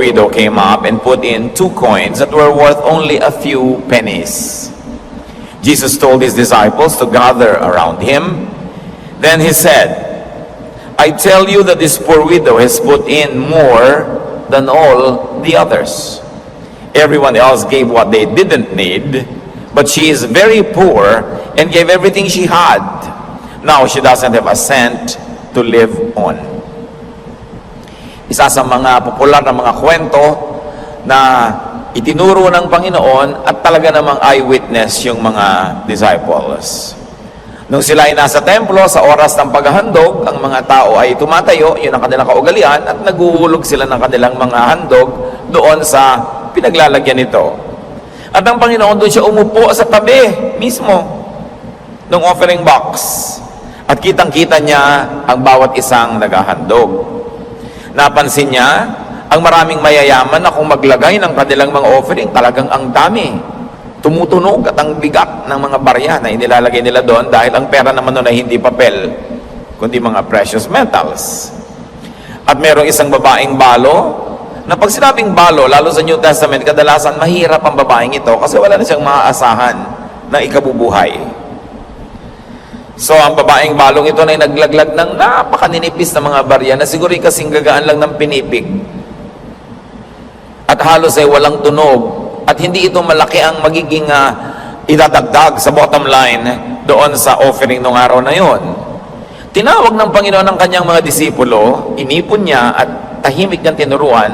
widow came up and put in 2 coins that were worth only a few pennies. Jesus told his disciples to gather around him. Then he said, I tell you that this poor widow has put in more than all the others. Everyone else gave what they didn't need, but she is very poor and gave everything she had. Now she doesn't have a cent to live on. Isa sa mga popular na mga kwento na itinuro ng Panginoon at talaga namang eyewitness yung mga disciples. Nung sila ay nasa templo, sa oras ng paghahandog, ang mga tao ay tumatayo, yun ang kanilang kaugalian, at naguhulog sila ng kanilang mga handog doon sa pinaglalagyan nito. At ang Panginoon doon siya umupo sa tabi mismo ng offering box. At kitang-kita niya ang bawat isang naghahandog. Napansin niya, ang maraming mayayaman na kung maglagay ng kanilang mga offering, talagang ang dami. Tumutunog at ang bigat ng mga barya na inilalagay nila doon dahil ang pera naman doon ay hindi papel, kundi mga precious metals. At merong isang babaeng balo, na pag sinabing balo, lalo sa New Testament, kadalasan mahirap ang babaeng ito kasi wala na siyang maaasahan na ikabubuhay. So, ang babaeng balong ito na naglaglag ng napakaninipis na mga barya na siguro kasing gagaan lang ng pinipig. At halos ay walang tunog. At hindi ito malaki ang magiging idadagdag sa bottom line doon sa offering ng araw na yon. Tinawag ng Panginoon ang kanyang mga disipulo, inipon niya at tahimik niyang tinuruan.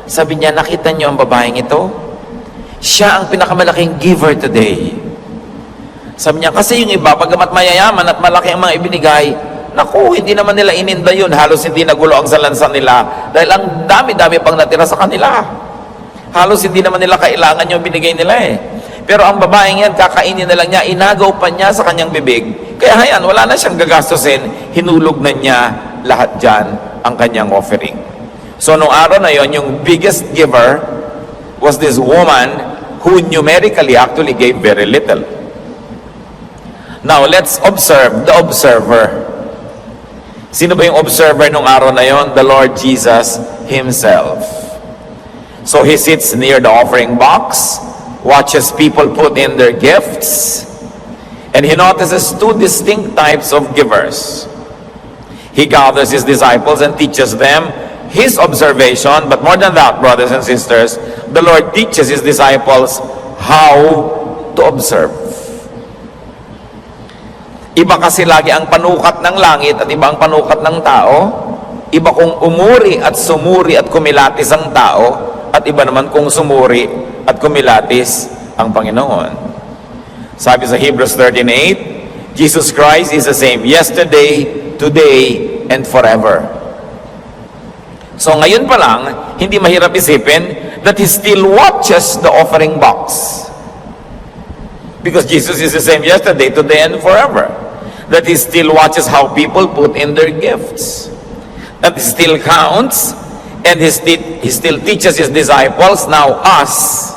Sabi niya, nakita niyo ang babaeng ito? Siya ang pinakamalaking giver today. Sabi niya, kasi yung iba, pagamat mayayaman at malaki ang mga ibinigay, naku, hindi naman nila ininda yun. Halos hindi nagulo ang salansan nila dahil ang dami-dami pang natira sa kanila. Halos hindi naman nila kailangan yung binigay nila eh. Pero ang babaeng yan, kakainin na lang niya, inagaw pa niya sa kanyang bibig. Kaya hayan, wala na siyang gagastusin, hinulog na niya lahat dyan ang kanyang offering. So, nung araw na yon, yung biggest giver was this woman who numerically actually gave very little. Now, let's observe the observer. Sino ba yung observer nung araw na yon? The Lord Jesus Himself. So, He sits near the offering box, watches people put in their gifts, and He notices 2 distinct types of givers. He gathers His disciples and teaches them His observation, but more than that, brothers and sisters, the Lord teaches His disciples how to observe. Iba kasi lagi ang panukat ng langit at iba ang panukat ng tao. Iba kung umuri at sumuri at kumilatis ang tao, at iba naman kung sumuri at kumilatis ang Panginoon. Sabi sa Hebrews 13:8, Jesus Christ is the same yesterday, today, and forever. So ngayon pa lang, hindi mahirap isipin that He still watches the offering box. Because Jesus is the same yesterday, today, and forever. That He still watches how people put in their gifts. That He still counts, and He still teaches His disciples, now us,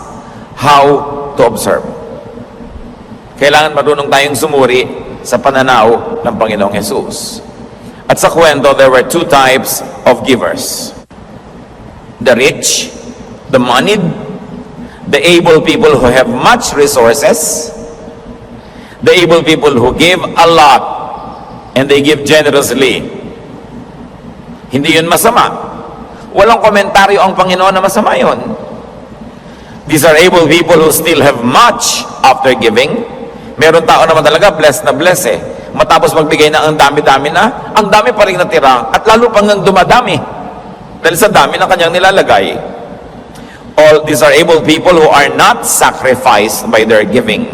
how to observe. Kailangan marunong tayong sumuri sa pananaw ng Panginoong Jesus. At sa kwento, there were 2 types of givers. The rich, the moneyed, the able people who have much resources, the able people who give a lot and they give generously. Hindi yun masama. Walang komentaryo ang Panginoon na masama yun. These are able people who still have much after giving. Meron tao naman talaga blessed na blessed eh. Matapos magbigay na ang dami-dami na, ang dami pa rin natira at lalo pang nang dumadami dahil sa dami na kanyang nilalagay. All these are able people who are not sacrificed by their giving.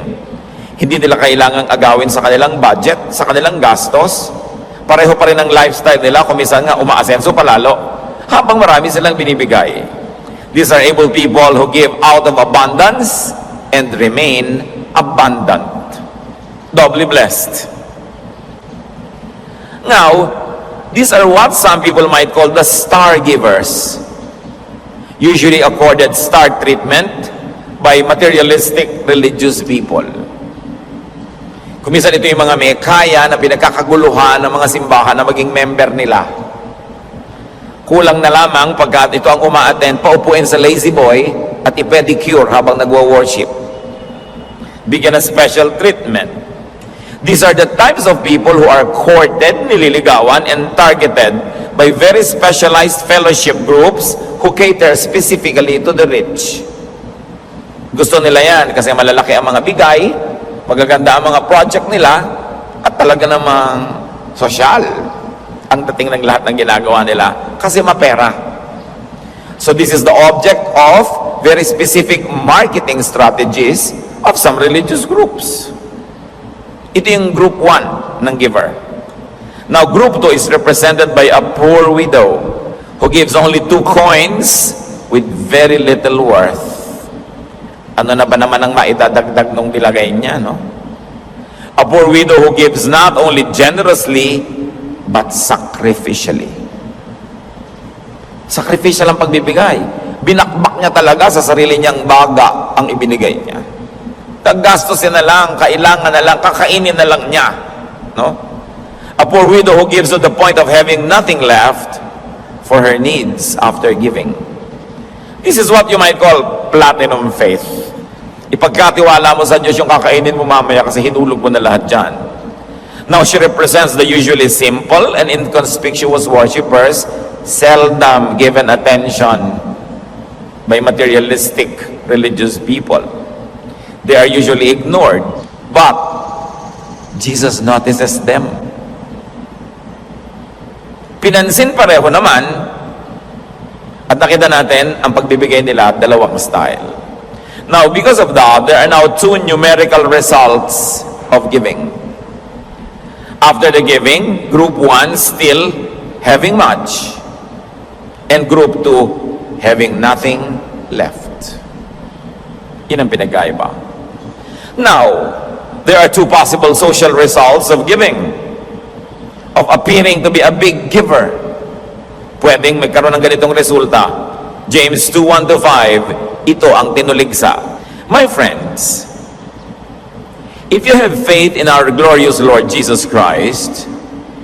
Hindi nila kailangang agawin sa kanilang budget, sa kanilang gastos. Pareho pa rin ang lifestyle nila, kung minsan nga umaasenso palalo, habang marami silang binibigay. These are able people who give out of abundance and remain abundant. Doubly blessed. Now, these are what some people might call the star givers. Usually accorded star treatment by materialistic religious people. Kuminsan ito yung mga may kaya na pinagkakaguluhan ng mga simbahan na maging member nila. Kulang na lamang pagkat ito ang uma-attend, paupuin sa lazy boy at i-pedicure habang nagwo-worship. Bigyan ng special treatment. These are the types of people who are courted, nililigawan, and targeted by very specialized fellowship groups who cater specifically to the rich. Gusto nila yan kasi malalaki ang mga bigay, magaganda ang mga project nila, at talaga namang sosyal ang dating ng lahat ng ginagawa nila kasi mapera. So this is the object of very specific marketing strategies of some religious groups. Ito yung group 1 ng giver. Now, group 2 is represented by a poor widow who gives only 2 coins with very little worth. Ano na ba naman ang maidadagdag nung nilagay niya, no? A poor widow who gives not only generously, but sacrificially. Sacrificial ang pagbibigay. Binakbak niya talaga sa sarili niyang baga ang ibinigay niya. Kagastusin na lang, kailangan na lang, kakainin na lang niya. No? A poor widow who gives to the point of having nothing left for her needs after giving. This is what you might call platinum faith. Ipagkatiwala mo sa Diyos yung kakainin mo mamaya kasi hinulog mo na lahat dyan. Now, she represents the usually simple and inconspicuous worshipers, seldom given attention by materialistic religious people. They are usually ignored, but Jesus notices them. Pinansin pareho naman, at nakita natin ang pagbibigay nila, dalawang style. Now, because of that, there are now 2 numerical results of giving. After the giving, group 1 still having much, and group 2 having nothing left. Yun ang pinagkaiba. Now, there are 2 possible social results of giving, of appearing to be a big giver. Pwedeng magkaroon ng ganitong resulta. James 2:1-5, ito ang tinuligsa. My friends, if you have faith in our glorious Lord Jesus Christ,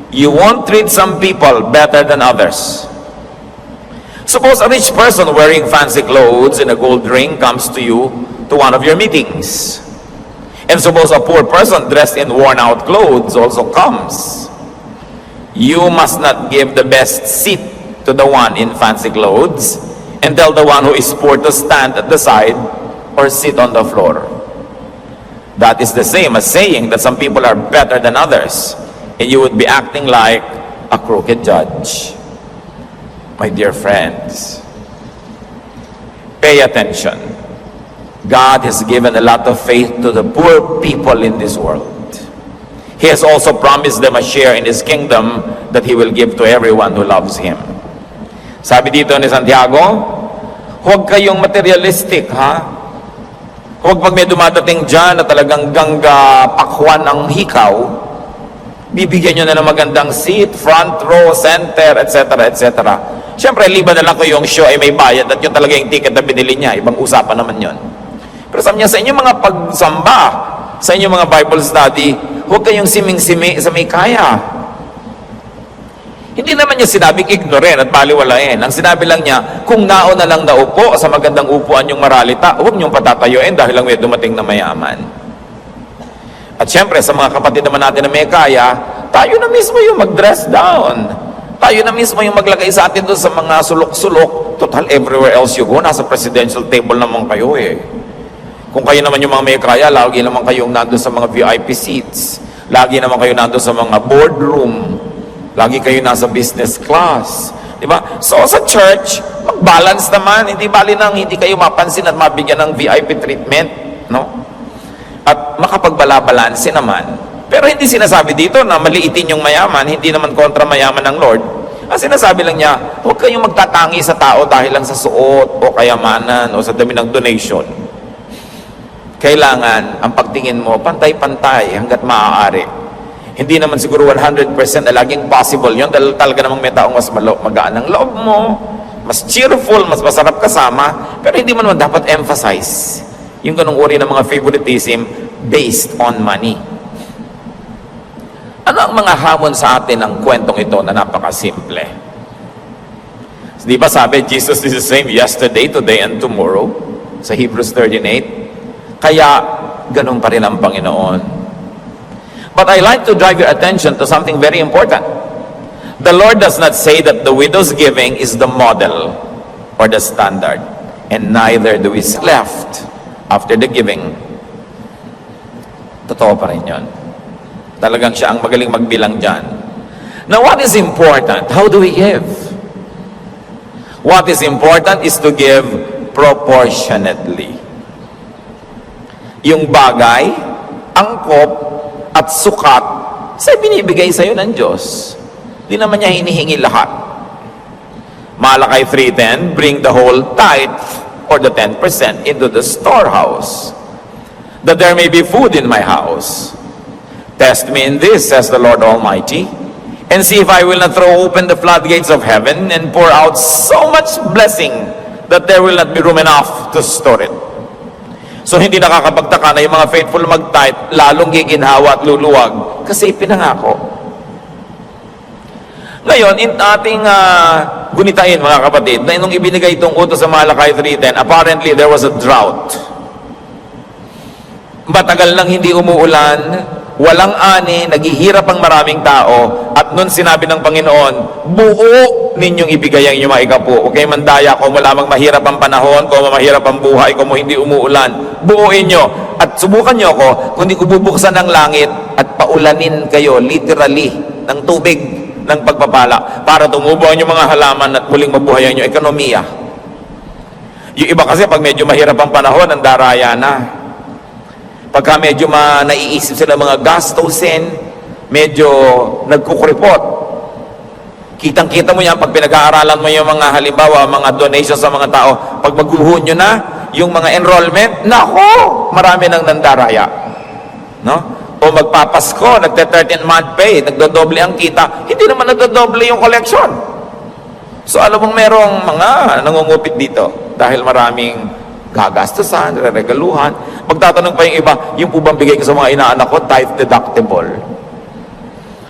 you won't treat some people better than others. Suppose a rich person wearing fancy clothes and a gold ring comes to you to one of your meetings. And suppose a poor person dressed in worn-out clothes also comes. You must not give the best seat to the one in fancy clothes and tell the one who is poor to stand at the side or sit on the floor. That is the same as saying that some people are better than others, and you would be acting like a crooked judge. My dear friends, pay attention. God has given a lot of faith to the poor people in this world. He has also promised them a share in His kingdom that He will give to everyone who loves Him. Sabi dito ni Santiago, huwag kayong materialistic, ha? Huwag pag may dumadating dyan na talagang gangga pakwan ang hikaw, bibigyan nyo na ng magandang seat, front row, center, etc., etc. Siyempre, liban na lang ko yung show ay may bayad at yun talaga yung ticket na binili niya. Ibang usapan naman yun. Pero sabi niya, sa inyong mga pagsamba, sa inyong mga Bible study, huwag kayong siming-simi sa may kaya. Hindi naman niya sinabing ignorin at baliwalain. Ang sinabi lang niya, kung nauna lang naupo sa magandang upuan yung maralita, huwag niyong patatayuin dahil lang may dumating na mayaman. At syempre, sa mga kapatid naman natin na may kaya, tayo na mismo yung mag-dress down. Tayo na mismo yung maglagay sa atin doon sa mga sulok-sulok. Total, everywhere else you go, nasa presidential table naman kayo eh. Kung kayo naman yung mga may kaya, lagi naman kayong nandun sa mga VIP seats. Lagi naman kayo nandun sa mga boardroom. Lagi kayo nasa business class. Diba? So sa church, mag-balance naman. Hindi bali nang hindi kayo mapansin at mabigyan ng VIP treatment. No? At makapagbala-balanse naman. Pero hindi sinasabi dito na maliitin yung mayaman, hindi naman kontra mayaman ng Lord. Ang sinasabi lang niya, huwag kayong magtatangi sa tao dahil lang sa suot o kayamanan o sa dami ng donation. Kailangan ang pagtingin mo, pantay-pantay hanggat maaari. Hindi naman siguro 100% na laging possible yun dahil talaga namang may taong mas magaan ang loob mo, mas cheerful, mas masarap kasama, pero hindi mo naman dapat emphasize yung ganung uri ng mga favoritism based on money. Ano ang mga hamon sa atin ng kwentong ito na napakasimple? Di ba sabi, Jesus is the same yesterday, today, and tomorrow? Sa Hebrews 13:8. Kaya, ganun pa rin ang Panginoon. But I like to drive your attention to something very important. The Lord does not say that the widow's giving is the model or the standard. And neither do we left after the giving. Totoo pa rin yun. Talagang siya ang magaling magbilang dyan. Now, what is important? How do we give? What is important is to give proportionately. Yung bagay, angkop, at sukat, sa binibigay sa'yo ng Diyos. Di naman niya hinihingi lahat. Malakay 3:10, bring the whole tithe, or the 10% into the storehouse, that there may be food in my house. Test me in this, says the Lord Almighty, and see if I will not throw open the floodgates of heaven and pour out so much blessing that there will not be room enough to store it. So hindi nakakapagtaka na yung mga faithful mag-tithe, lalong giginhawa at luluwag kasi ipinangako. Ngayon, in ating gunitain mga kapatid, na nung ibinigay itong utos sa Malakay 3:10, apparently there was a drought. Matagal nang hindi umuulan, walang ani, naghihirap ang maraming tao, at nun sinabi ng Panginoon, buo ninyong ibigay ang inyong mga ikapo. Huwag kayong mandaya kung wala mang mahirap ang panahon, kung mahirap ang buhay, kung hindi umuulan. Buuin nyo. At subukan nyo ako, kung di ko bubuksan ang langit at paulanin kayo, literally, ng tubig, ng pagpapala, para tumubo ang inyong mga halaman at muling mabuhay ang inyong ekonomiya. Yung iba kasi, pag medyo mahirap ang panahon, ang daraya na. Pagka medyo naiisip sila mga gastusin, medyo nagkukuripot. Kitang-kita mo yan pag pinag-aaralan mo yung mga halimbawa, mga donations sa mga tao. Pag maghuhon nyo na, yung mga enrollment, nako, marami nang nandaraya. No? O magpapasko, nagte-13-month pay, nagdodoble ang kita, hindi naman nagdodoble yung collection. So alam mong merong mga nangungupit dito dahil maraming gagastusan, regaluhan. Magtatanong pa yung iba, yung po bang bigay ko sa mga inaanak ko, tithe deductible.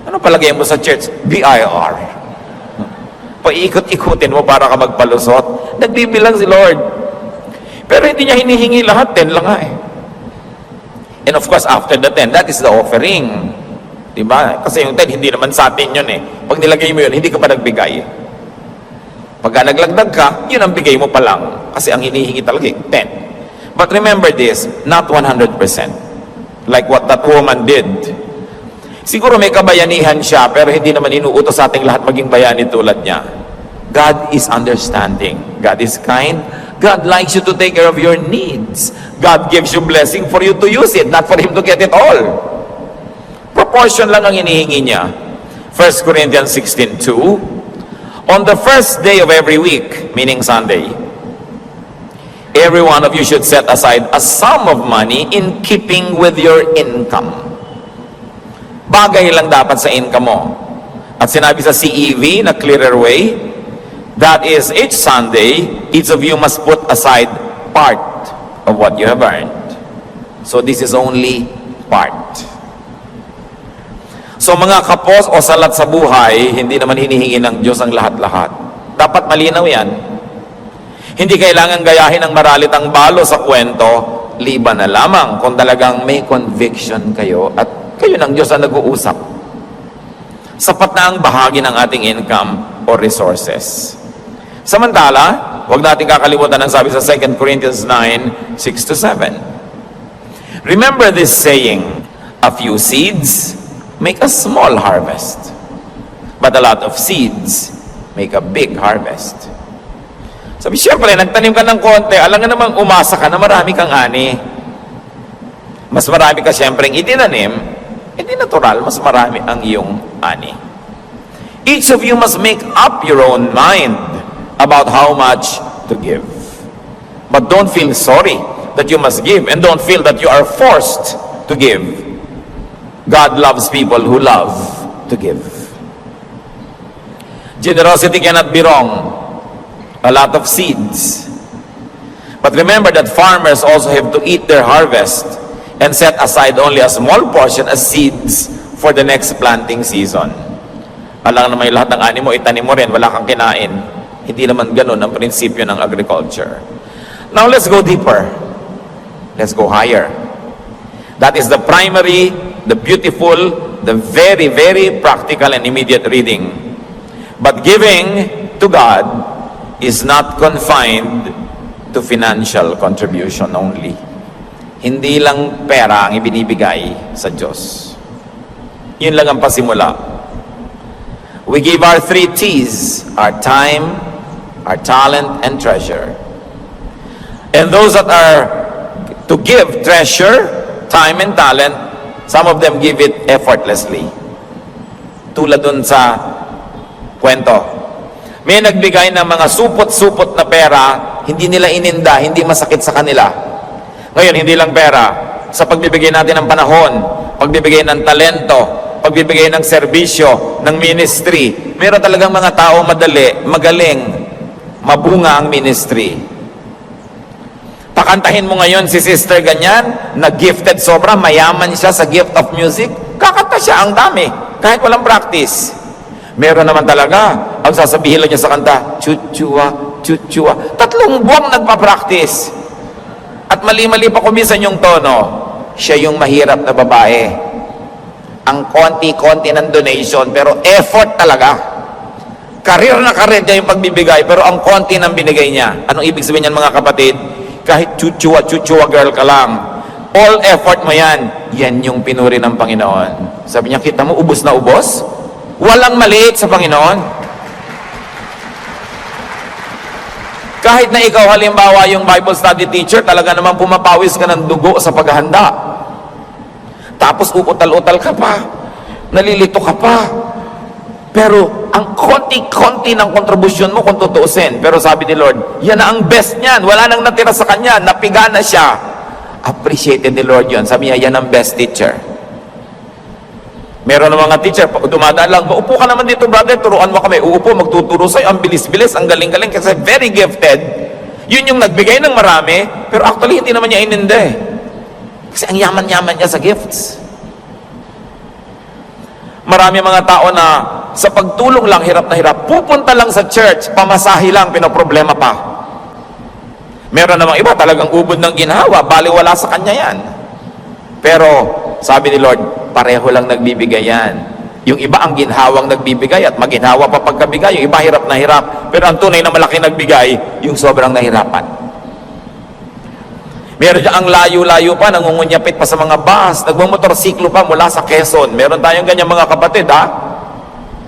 Ano palagay mo sa church? BIR. Paikot-ikutin mo para ka magpalusot. Nagbibilang si Lord. Pero hindi niya hinihingi lahat, 10 lang nga eh. And of course, after the 10, that is the offering. Diba? Kasi yung 10, hindi naman sa atin yun eh. Pag nilagay mo yun, hindi ka pa nagbigay. Pagka naglagdag ka, yun ang bigay mo pa lang. Kasi ang hinihingi talaga 10. But remember this, not 100%. Like what that woman did. Siguro may kabayanihan siya, pero hindi naman inuutos sa ating lahat maging bayani tulad niya. God is understanding. God is kind. God likes you to take care of your needs. God gives you blessing for you to use it, not for Him to get it all. Proportion lang ang hinihingi niya. 1 Corinthians 16:2, on the first day of every week, meaning Sunday, every one of you should set aside a sum of money in keeping with your income. Bagay lang dapat sa income mo. At sinabi sa CEV na clearer way, that is, each Sunday, each of you must put aside part of what you have earned. So this is only part. So mga kapos o salat sa buhay, hindi naman hinihingi ng Diyos ang lahat-lahat. Dapat malinaw yan. Hindi kailangan gayahin ang maralitang balo sa kwento, liban na lamang kung talagang may conviction kayo at kayo ng Diyos ang nag-uusap. Sapat na ang bahagi ng ating income or resources. Samantala, huwag natin kakalimutan ang sabi sa 2 Corinthians 9:6-7. Remember this saying, a few seeds make a small harvest, but a lot of seeds make a big harvest. Sabi, siyempre, nagtanim ka ng konti, alam nga namang umasa ka na marami kang ani. Mas marami ka siyempre itinanim, hindi natural, mas marami ang iyong ani. Each of you must make up your own mind about how much to give. But don't feel sorry that you must give, and don't feel that you are forced to give. God loves people who love to give. Generosity cannot be wrong. A lot of seeds. But remember that farmers also have to eat their harvest and set aside only a small portion as seeds for the next planting season. Alam na may lahat ng ani mo, itanim mo rin, wala kang kinain. Hindi naman ganun ang prinsipyo ng agriculture. Now let's go deeper. Let's go higher. That is the primary, the beautiful, the very, very practical and immediate reading. But giving to God is not confined to financial contribution only. Hindi lang pera ang ibinibigay sa Diyos. Yun lang ang pasimula. We give our 3 T's, our time, our talent, and treasure. And those that are to give treasure, time, and talent, some of them give it effortlessly. Tulad dun sa kwento. May nagbigay ng mga supot-supot na pera, hindi nila ininda, hindi masakit sa kanila. Ngayon, hindi lang pera. Sa pagbibigay natin ng panahon, pagbibigay ng talento, pagbibigay ng serbisyo, ng ministry, meron talagang mga tao magaling, mabunga ang ministry. Pakantahin mo ngayon si sister ganyan, na gifted sobra, mayaman siya sa gift of music, kakanta siya ang dami, kahit walang practice. Meron naman talaga, ang sasabihin lang niya sa kanta, chuchua, chuchua. 3 buwang nagpa-practice. At mali-mali pa kumisan yung tono. Siya yung mahirap na babae. Ang konti-konti ng donation, pero effort talaga. Karir na karir niya yung pagbibigay, pero ang konti ng binigay niya. Anong ibig sabihin niyan mga kapatid? Kahit chuchua girl ka lang, all effort mo yan, yan yung pinuri ng Panginoon. Sabi niya, kita mo, ubos na ubos? Walang maliit sa Panginoon. Kahit na ikaw halimbawa yung Bible study teacher, talaga naman pumapawis ka ng dugo sa paghahanda. Tapos uutal-utal ka pa, nalilito ka pa. Pero ang konti-konti ng kontribusyon mo kung tutuusin. Pero sabi ni Lord, yan na ang best niyan. Wala nang natira sa kanya, napiga na siya. Appreciated ni Lord yun. Sabi niya, yan ang best teacher. Meron ng mga teacher, dumadaan lang, upo ka naman dito brother, turuan mo kami. Uupo, magtuturo sa'yo, ang bilis-bilis, ang galing-galing, kasi very gifted. Yun yung nagbigay ng marami, pero actually hindi naman niya ininde. Kasi ang yaman-yaman niya sa gifts. Marami mga tao na sa pagtulong lang, hirap na hirap. Pupunta lang sa church, pamasahe lang, pinoproblema pa. Meron namang iba, talagang ubod ng ginhawa, baliwala sa kanya yan. Pero, sabi ni Lord, pareho lang nagbibigay yan. Yung iba ang ginhawang nagbibigay at maginhawa pa pagkabigay. Yung iba hirap na hirap. Pero ang tunay na malaki nagbigay, yung sobrang nahirapan. Meron dyan ang layo-layo pa, nangungunyapit pa sa mga bus, nagmamotorsiklo pa mula sa Quezon. Meron tayong ganyan mga kapatid, ha?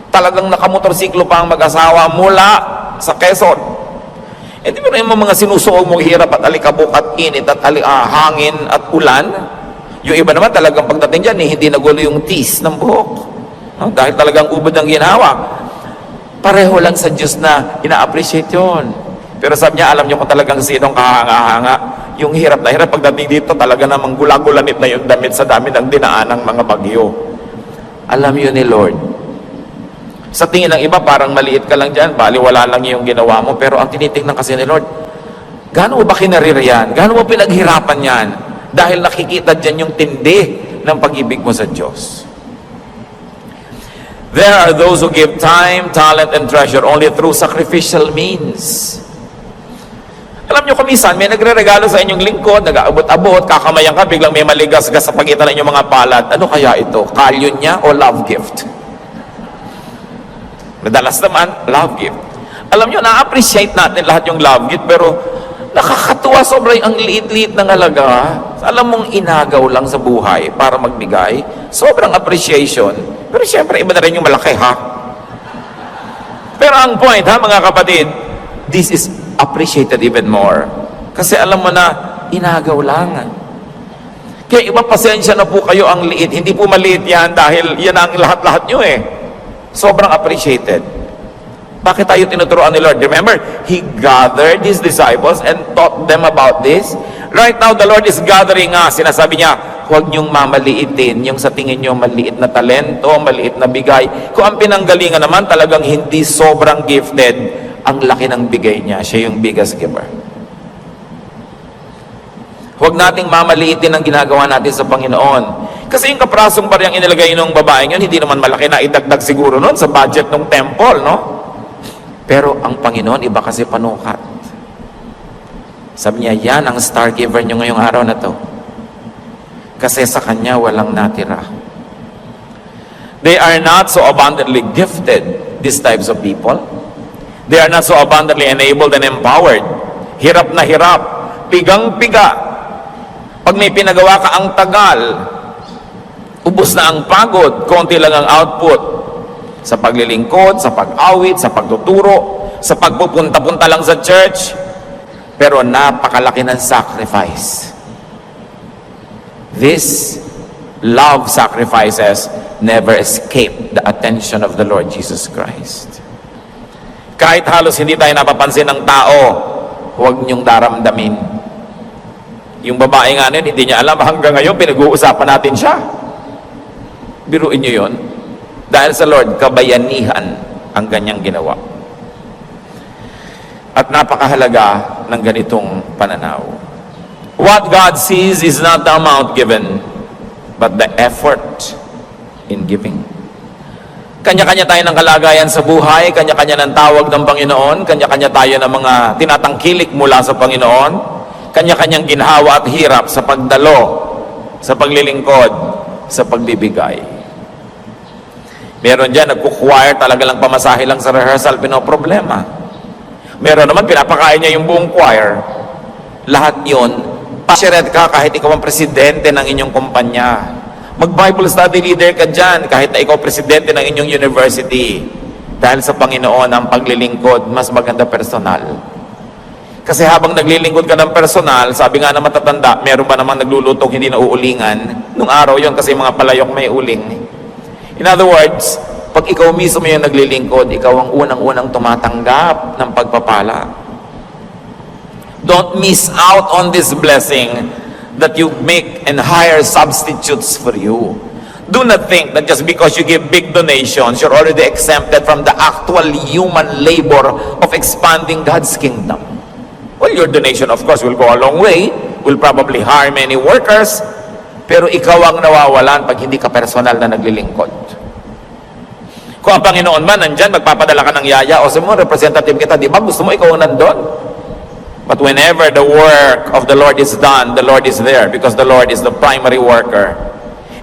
Talagang nakamotorsiklo pa ang mag-asawa mula sa Quezon. Eh di ba na yung mga sinusuog mong hirap at alikabok at init at hangin at ulan? Yung iba naman talagang pagdating dyan, hindi nagulo yung tis ng buhok. No? Dahil talagang ubod ng ginawa. Pareho lang sa Diyos na ina-appreciate yun. Pero sabi niya, alam niyo kung talagang sinong kahanga-hanga. Yung hirap na hirap, pagdating dito, talaga namang gula-gulanit na yung damit sa dami ng dinaan ng mga bagyo. Alam yun ni Lord. Sa tingin ng iba, parang maliit ka lang dyan, baliwala lang yung ginawa mo. Pero ang tinitingnan kasi ni Lord, gaano mo ba kinarir yan? Gaano mo pinaghirapan yan? Dahil nakikita dyan yung tindi ng pag-ibig mo sa Diyos. There are those who give time, talent, and treasure only through sacrificial means. Alam nyo, kumisan, may nagre-regalo sa inyong lingkod, nag-aabot-abot, kakamayan ka, biglang may maligas-gas sa pagitan ng inyong mga palad. Ano kaya ito? Kalyon niya o love gift? Madalas naman, love gift. Alam nyo, na-appreciate natin lahat yung love gift, pero nakakatuwa sobrang ang liit-liit ng halaga. Alam mong inagaw lang sa buhay para magbigay. Sobrang appreciation. Pero siyempre, iba na rin yung malaki, ha? Pero ang point, ha, mga kapatid, this is appreciated even more. Kasi alam mo na, inagaw lang. Kaya iba, pasensya na po kayo ang liit. Hindi po maliit yan dahil yan ang lahat-lahat nyo eh. Sobrang appreciated. Bakit tayo tinuturuan ni Lord? Remember, He gathered His disciples and taught them about this. Right now, the Lord is gathering us. Sinasabi niya, huwag niyong mamaliitin yung sa tingin niyo maliit na talento, maliit na bigay. Kung ang pinanggalingan naman talagang hindi sobrang gifted, ang laki ng bigay niya. Siya yung biggest giver. Huwag nating mamaliitin ang ginagawa natin sa Panginoon. Kasi yung kaprasong bariyang inilagay ng babaeng yun, hindi naman malaki na idagdag siguro nun sa budget ng temple, no? Pero ang Panginoon, iba kasi panukat. Sabi niya, yan ang star giver nyo ngayong araw na to. Kasi sa Kanya walang natira. They are not so abundantly gifted, these types of people. They are not so abundantly enabled and empowered. Hirap na hirap, pigang-piga. Pag may pinagawa ka ang tagal, ubos na ang pagod, konti lang ang output. Sa paglilingkod, sa pag-awit, sa pagtuturo, sa pagpupunta-punta lang sa church, pero napakalaki ng sacrifice. These love sacrifices never escape the attention of the Lord Jesus Christ. Kahit halos hindi tayo napapansin ng tao, huwag niyong daramdamin. Yung babae nga nun, hindi niya alam, hanggang ngayon pinag-uusapan natin siya. Biruin niyo yun. Dahil sa Lord, kabayanihan ang kanyang ginawa. At napakahalaga ng ganitong pananaw. What God sees is not the amount given, but the effort in giving. Kanya-kanya tayo ng kalagayan sa buhay, kanya-kanya ng tawag ng Panginoon, kanya-kanya tayo ng mga tinatangkilik mula sa Panginoon, kanya-kanyang ginhawa at hirap sa pagdalo, sa paglilingkod, sa pagbibigay. Meron dyan, nagkukwire, talaga lang pamasahe lang sa rehearsal, pinoproblema. Meron naman, pinapakain niya yung buong choir. Lahat yun, passionate ka kahit ikaw ang presidente ng inyong kumpanya. Mag-Bible study leader ka dyan, kahit na ikaw presidente ng inyong university. Dahil sa Panginoon, ang paglilingkod, mas maganda personal. Kasi habang naglilingkod ka ng personal, sabi nga na matatanda, meron ba namang naglulutong hindi na uulingan? Nung araw yon kasi mga palayok may uling. In other words, pag ikaw mismo yung naglilingkod, ikaw ang unang-unang tumatanggap ng pagpapala. Don't miss out on this blessing that you make and hire substitutes for you. Do not think that just because you give big donations, you're already exempted from the actual human labor of expanding God's kingdom. Well, your donation, of course, will go a long way. Will probably hire many workers. Pero ikaw ang nawawalan pag hindi ka personal na naglilingkod. Kung ang Panginoon man nandyan, magpapadala ka ng yaya o sa mga representative kita, di ba gusto mo ikaw nandun? But whenever the work of the Lord is done, the Lord is there because the Lord is the primary worker.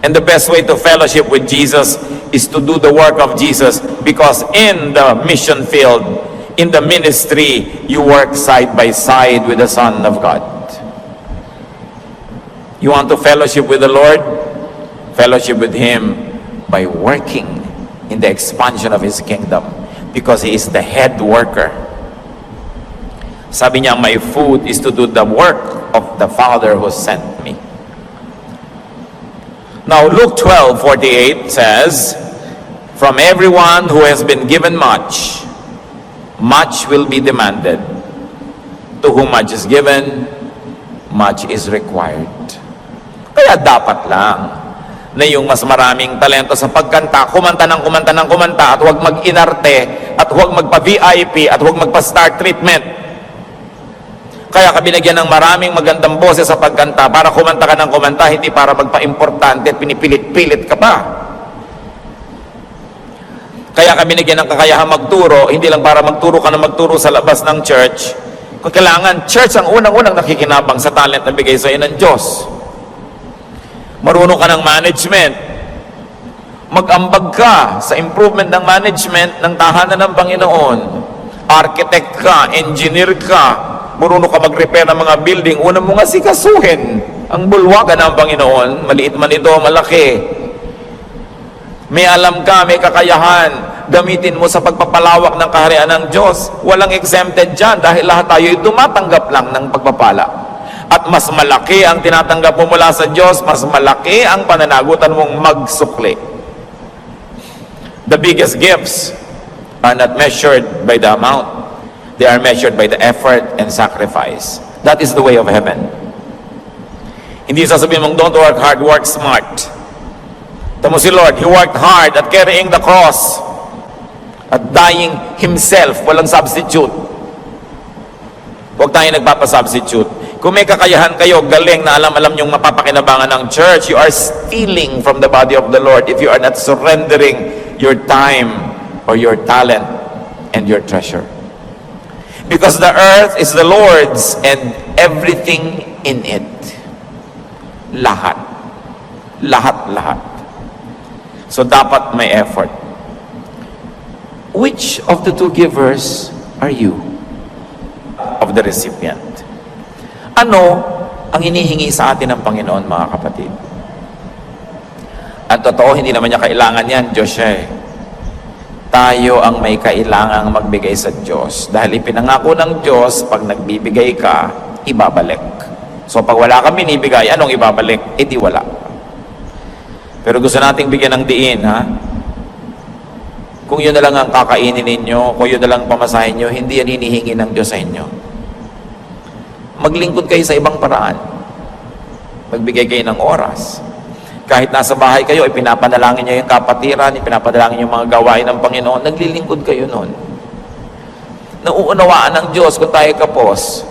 And the best way to fellowship with Jesus is to do the work of Jesus, because in the mission field, in the ministry, you work side by side with the Son of God. You want to fellowship with the Lord? Fellowship with Him by working in the expansion of His kingdom, because He is the head worker. Sabi niya, my food is to do the work of the Father who sent me. Now, Luke 12:48 says, from everyone who has been given much, much will be demanded. To whom much is given, much is required. Kaya dapat lang na yung mas maraming talento sa pagkanta, kumanta at huwag mag-inarte, at huwag magpa-VIP, at huwag magpa-star treatment. Kaya ka binigyan ng maraming magandang boses sa pagkanta para kumanta ka ng kumanta, hindi para magpa-importante at pinipilit-pilit ka pa. Kaya ka binigyan ng kakayahang magturo, hindi lang para magturo ka na magturo sa labas ng church. Kung kailangan, church ang unang-unang nakikinabang sa talent na bigay sa iyo ng Diyos. Marunong ka ng management. Mag-ambag ka sa improvement ng management ng tahanan ng Panginoon. Architect ka, engineer ka, marunong ka mag-repair ng mga building, una mo nga sikasuhin ang bulwagan ng Panginoon, maliit man ito, malaki. May alam ka, may kakayahan, gamitin mo sa pagpapalawak ng kaharian ng Diyos. Walang exempted dyan dahil lahat tayo ay tumatanggap lang ng pagpapala. At mas malaki ang tinatanggap mo mula sa Diyos, mas malaki ang pananagutan mong magsukli. The biggest gifts are not measured by the amount. They are measured by the effort and sacrifice. That is the way of heaven. Hindi sasabihin mong, don't work hard, work smart. Tamo si Lord, He worked hard at carrying the cross, at dying Himself, walang substitute. Huwag tayo nagpapasubstitute. Kung may kakayahan kayo, galing na alam yung mapapakinabangan ng church, you are stealing from the body of the Lord if you are not surrendering your time or your talent and your treasure. Because the earth is the Lord's and everything in it. Lahat. Lahat. So dapat may effort. Which of the two givers are you? Of the recipient. Ano ang hinihingi sa atin ng Panginoon, mga kapatid? At totoo, hindi naman niya kailangan yan, Diyos siya eh. Tayo ang may kailangang magbigay sa Diyos. Dahil ipinangako ng Diyos, pag nagbibigay ka, ibabalik. So pag wala kang binibigay, anong ibabalik? E di wala. Pero gusto nating bigyan ng diin, ha? Kung yun na lang ang kakainin ninyo, kung yun na lang pamasahin nyo, hindi yan hinihingi ng Diyos sa inyo. Maglingkod kayo sa ibang paraan. Magbigay kayo ng oras. Kahit nasa bahay kayo, ipinapanalangin nyo yung kapatiran, ipinapanalangin yung mga gawain ng Panginoon, naglilingkod kayo nun. Nauunawaan ng Diyos kung tayo kapos.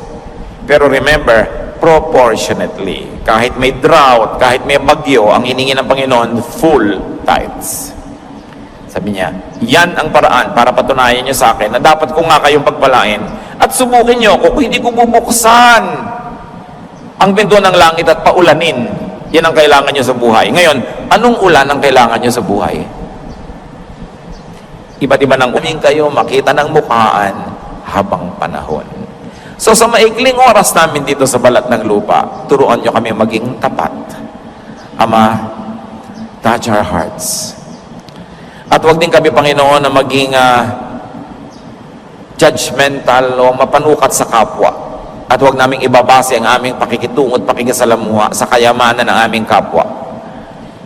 Pero remember, proportionately. Kahit may drought, kahit may bagyo, ang hiningi ng Panginoon, full tithes. Sabi niya, yan ang paraan para patunayan niyo sa akin na dapat ko nga kayong pagpalain at subukin niyo kung hindi ko bubuksan ang pinto ng langit at paulanin. Yan ang kailangan niyo sa buhay. Ngayon, anong ulan ang kailangan niyo sa buhay? Iba't iba nang uming kayo, makita ng mukhaan habang panahon. So sa maikling oras namin dito sa balat ng lupa, turuan niyo kami maging tapat. Ama, touch our hearts. At huwag din kami, Panginoon, na maging judgmental o mapanukat sa kapwa. At huwag naming ibabase ang aming pakikitungo at pakikisalamuha sa kayamanan ng aming kapwa.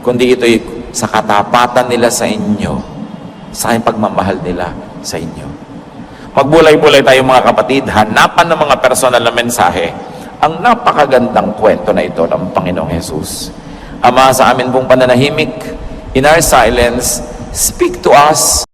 Kundi ito'y sa katapatan nila sa inyo, sa pagmamahal nila sa inyo. Magbulay-bulay tayo, mga kapatid, hanapan ng mga personal na mensahe ang napakagandang kwento na ito ng Panginoong Jesus. Ama, sa amin pong pananahimik, in our silence, speak to us